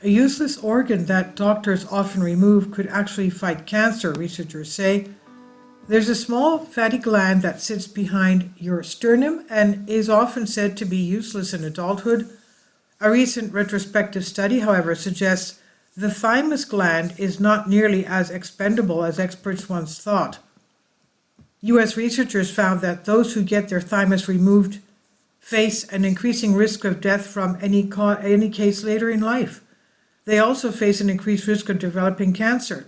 A useless organ that doctors often remove could actually fight cancer, researchers say. There's a small fatty gland that sits behind your sternum and is often said to be useless in adulthood. A recent retrospective study, however, suggests the thymus gland is not nearly as expendable as experts once thought. U.S. researchers found that those who get their thymus removed face an increasing risk of death from any case later in life. They also face an increased risk of developing cancer.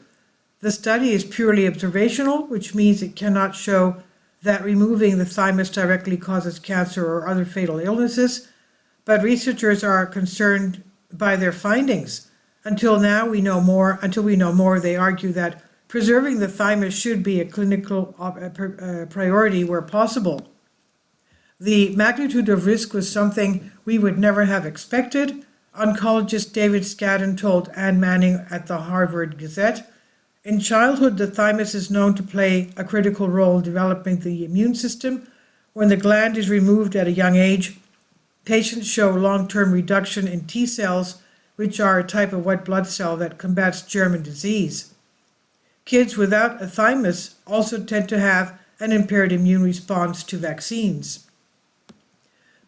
The study is purely observational, which means it cannot show that removing the thymus directly causes cancer or other fatal illnesses, but researchers are concerned by their findings. Until we know more, they argue that preserving the thymus should be a clinical priority where possible. The magnitude of risk was something we would never have expected, oncologist David Scadden told Ann Manning at the Harvard Gazette. In childhood, the thymus is known to play a critical role in developing the immune system. When the gland is removed at a young age, patients show long-term reduction in T cells, which are a type of white blood cell that combats germ and disease. Kids without a thymus also tend to have an impaired immune response to vaccines.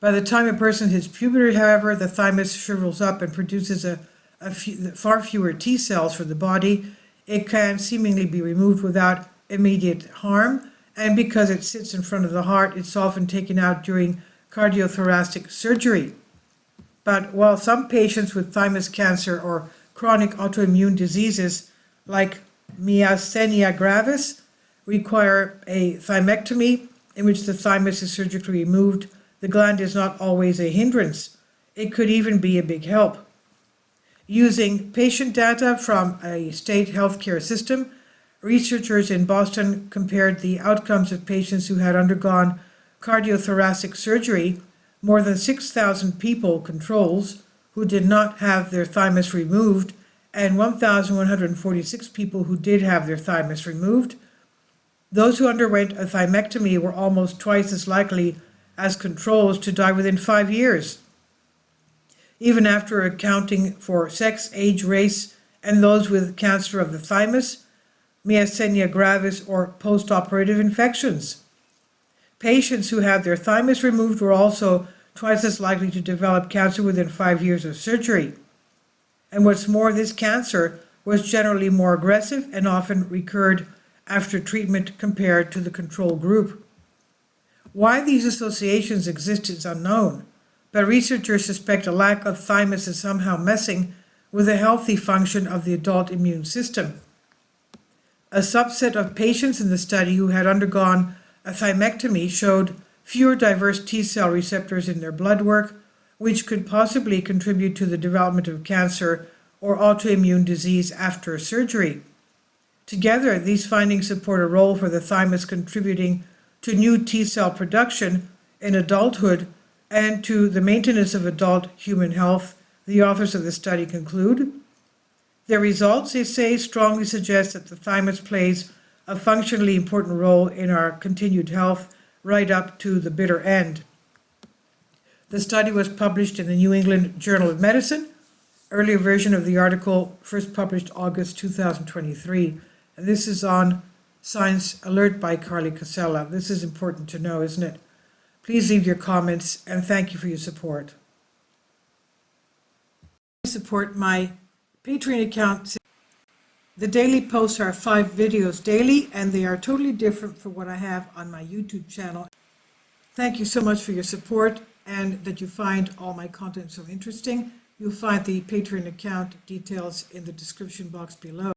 By the time a person hits puberty, however, the thymus shrivels up and produces far fewer T cells for the body. It can seemingly be removed without immediate harm, and because it sits in front of the heart, it's often taken out during cardiothoracic surgery. But while some patients with thymus cancer or chronic autoimmune diseases like myasthenia gravis require a thymectomy in which the thymus is surgically removed, the gland is not always a hindrance. It could even be a big help. Using patient data from a state healthcare system, researchers in Boston compared the outcomes of patients who had undergone cardiothoracic surgery, more than 6,000 people, controls, who did not have their thymus removed, and 1,146 people who did have their thymus removed. Those who underwent a thymectomy were almost twice as likely as controls to die within 5 years. Even after accounting for sex, age, race, and those with cancer of the thymus, myasthenia gravis, or post-operative infections. Patients who had their thymus removed were also twice as likely to develop cancer within 5 years of surgery. And what's more, this cancer was generally more aggressive and often recurred after treatment compared to the control group. Why these associations exist is unknown, but researchers suspect a lack of thymus is somehow messing with the healthy function of the adult immune system. A subset of patients in the study who had undergone a thymectomy showed fewer diverse T cell receptors in their blood work, which could possibly contribute to the development of cancer or autoimmune disease after surgery. Together, these findings support a role for the thymus contributing to new T cell production in adulthood and to the maintenance of adult human health, the authors of the study conclude. Their results, they say, strongly suggest that the thymus plays a functionally important role in our continued health right up to the bitter end. The study was published in the New England Journal of Medicine. Earlier version of the article first published August 2023. And this is on Science Alert by Carly Casella. This is important to know, isn't it? Please leave your comments and thank you for your support. Support my Patreon account. The daily posts are 5 videos daily, and they are totally different from what I have on my YouTube channel. Thank you so much for your support and that you find all my content so interesting. You'll find the Patreon account details in the description box below.